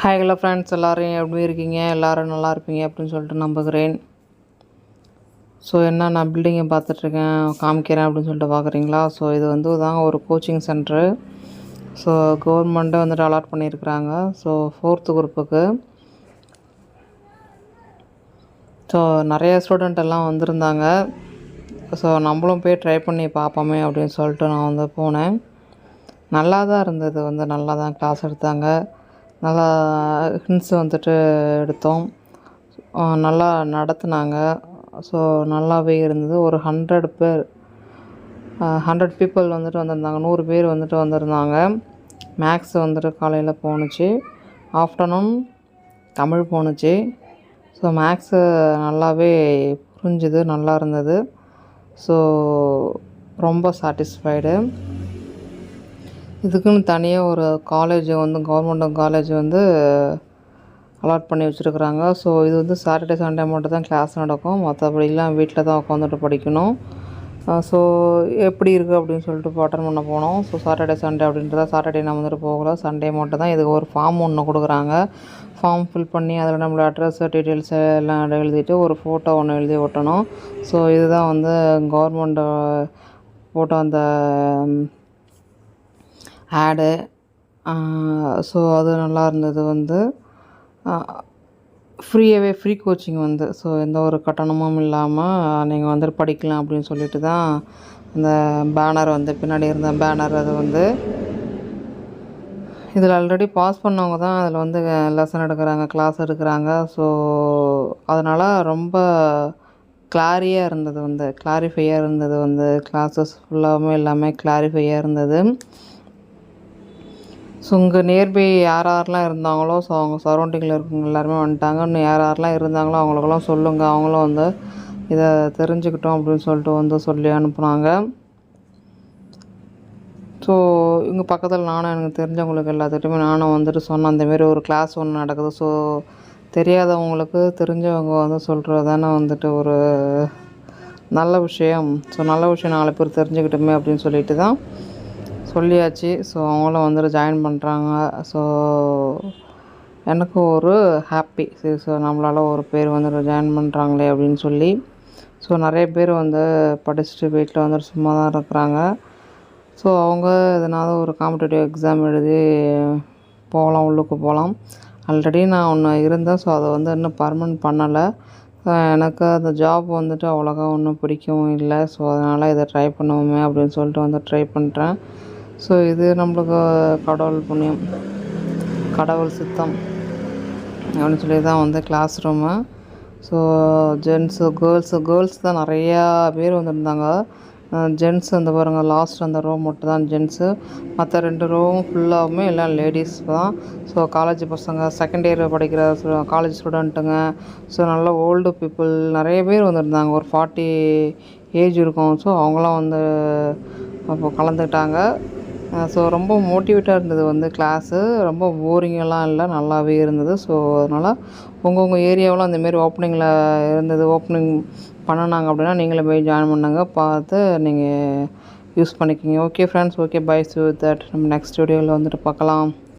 Hi hello friends, எல்லோரும் எப்படி இருக்கீங்க? எல்லோரும் நல்லா இருப்பீங்க அப்படின்னு சொல்லிட்டு நம்புகிறேன். ஸோ நான் பில்டிங்கை பார்த்துட்ருக்கேன், காமிக்கிறேன் அப்படின்னு சொல்லிட்டு பார்க்குறீங்களா? ஸோ இது தாங்க ஒரு கோச்சிங் சென்ட்ரு. ஸோ கவர்மெண்ட்டே அலாட் பண்ணியிருக்கிறாங்க. ஸோ 4th குரூப்புக்கு. ஸோ நிறைய ஸ்டூடெண்ட் எல்லாம் வந்திருந்தாங்க. ஸோ நம்மளும் போய் ட்ரை பண்ணி பார்ப்போமே அப்படின்னு சொல்லிட்டு நான் போனேன். நல்லா தான் இருந்தது, நல்லா தான் கிளாஸ் எடுத்தாங்க. நல்லா ஹிண்ட்ஸ் எடுத்தோம். நல்லா நடத்துனாங்க. ஸோ நல்லாவே இருந்தது. ஒரு 100 பேர் 100 பீப்புள் வந்திருந்தாங்க. 100 பேர் வந்திருந்தாங்க. மேக்ஸ் காலையில் போணுச்சு. ஆஃப்டர்நூன் தமிழ் போணுச்சு. ஸோ மேக்ஸு நல்லாவே புரிஞ்சுது, நல்லா இருந்தது. ஸோ ரொம்ப சாட்டிஸ்ஃபைடு. இதுக்குன்னு தனியாக ஒரு காலேஜ் கவர்மெண்ட் காலேஜ் அலாட் பண்ணி வச்சுருக்குறாங்க. ஸோ இது சாட்டர்டே சண்டே மட்டும் தான் கிளாஸ் நடக்கும். மற்றபடிலாம் வீட்டில் தான் உட்காந்துட்டு படிக்கணும். ஸோ எப்படி இருக்குது அப்படின்னு சொல்லிட்டு அட்டன் பண்ண போனோம். ஸோ சாட்டர்டே சண்டே அப்படின்றத சாட்டர்டே நான் போகல, சண்டே மட்டும் தான். இதுக்கு ஒரு ஃபார்ம் ஒன்று கொடுக்குறாங்க. ஃபார்ம் ஃபில் பண்ணி அதில் நம்மளோட அட்ரஸ் டீட்டெயில்ஸ் எல்லாம் எழுதிட்டு ஒரு ஃபோட்டோ ஒன்று எழுதி ஒட்டணும். ஸோ இதுதான் கவர்மெண்ட்டு போட்ட அந்த ஆடு. ஸோ அது நல்லா இருந்தது. ஃப்ரீ கோச்சிங் ஸோ எந்த ஒரு கட்டணமும் இல்லாமல் நீங்கள் படிக்கலாம் அப்படின்னு சொல்லிட்டு தான் அந்த பேனர் பின்னாடி இருந்த பேனர். அது இதில் ஆல்ரெடி பாஸ் பண்ணவங்க தான் அதில் லெசன் எடுக்கிறாங்க, கிளாஸ் எடுக்கிறாங்க. ஸோ அதனால் ரொம்ப கிளாரிஃபையாக இருந்தது. கிளாஸஸ் ஃபுல்லாகவுமே எல்லாமே கிளாரிஃபையாக இருந்தது. ஸோ இங்கே நியர்பை யாரெல்லாம் இருந்தாங்களோ, ஸோ அவங்க சரௌண்டிங்கில் இருக்கவங்க எல்லாருமே வந்துட்டாங்க. இன்னும் யாரெல்லாம் இருந்தாங்களோ அவங்களுக்கெல்லாம் சொல்லுங்கள், அவங்களும் இதை தெரிஞ்சுக்கிட்டோம் அப்படின்னு சொல்லிட்டு சொல்லி அனுப்புனாங்க. ஸோ இங்கே பக்கத்தில் எனக்கு தெரிஞ்சவங்களுக்கு எல்லாத்துட்டையுமே நானும் சொன்னேன், அந்தமாரி ஒரு கிளாஸ் ஒன்று நடக்குது. ஸோ தெரியாதவங்களுக்கு தெரிஞ்சவங்க சொல்கிறது தானே ஒரு நல்ல விஷயம். ஸோ நல்ல விஷயம் 4 பேர் தெரிஞ்சுக்கிட்டோமே அப்படின்னு சொல்லிட்டு தான் சொல்லியாச்சு. ஸோ அவங்களும் ஜாயின் பண்ணுறாங்க. ஸோ எனக்கு ஒரு ஹாப்பி. ஸோ நம்மளால் ஒரு பேர் ஜாயின் பண்ணுறாங்களே அப்படின்னு சொல்லி. ஸோ நிறைய பேர் படிச்சுட்டு வீட்டில் சும்மா தான் இருக்கிறாங்க. ஸோ அவங்க எதனாவது ஒரு காம்படிட்டிவ் எக்ஸாம் எழுதி போகலாம், உள்ளுக்கு போகலாம். ஆல்ரெடி நான் ஒன்று இருந்தேன். ஸோ அதை இன்னும் பர்மனெண்ட் பண்ணலை. எனக்கு அந்த ஜாப் அவ்வளோக்கா ஒன்றும் பிடிக்கவும் இல்லை. ஸோ அதனால் இதை ட்ரை பண்ணுவோமே அப்படின்னு சொல்லிட்டு ட்ரை பண்ணுறேன். ஸோ இது நம்மளுக்கு கடவுள் புண்ணியம், கடவுள் சித்தம் அப்படின்னு சொல்லி தான் class room. So gents girls தான் நிறையா பேர் வந்திருந்தாங்க. ஜென்ஸ் பாருங்கள், லாஸ்ட் அந்த ரோ மட்டும் தான் ஜென்ஸு. மற்ற 2 ரோவும் ஃபுல்லாகவுமே எல்லாம் லேடிஸ் தான். ஸோ காலேஜ் பசங்க, செகண்ட் இயர் படிக்கிற காலேஜ் ஸ்டூடெண்ட்டுங்க. ஸோ நல்ல ஓல்டு பீப்புள் நிறைய பேர் வந்திருந்தாங்க. ஒரு 40 ஏஜ் இருக்கும். ஸோ அவங்களாம் அப்போ கலந்துக்கிட்டாங்க. ஸோ ரொம்ப மோட்டிவேட்டாக இருந்தது கிளாஸு. ரொம்ப போரிங்கெல்லாம் இல்லை, நல்லாவே இருந்தது. ஸோ அதனால் உங்கள் ஏரியாவில் அந்தமாரி ஓப்பனிங் பண்ணினாங்க அப்படின்னா நீங்களே போய் ஜாயின் பண்ணுங்க, பார்த்து நீங்கள் யூஸ் பண்ணிக்கிங்க. Okay friends, okay bye. So that நம்ம நெக்ஸ்ட் வீடியோவில் பார்க்கலாம்.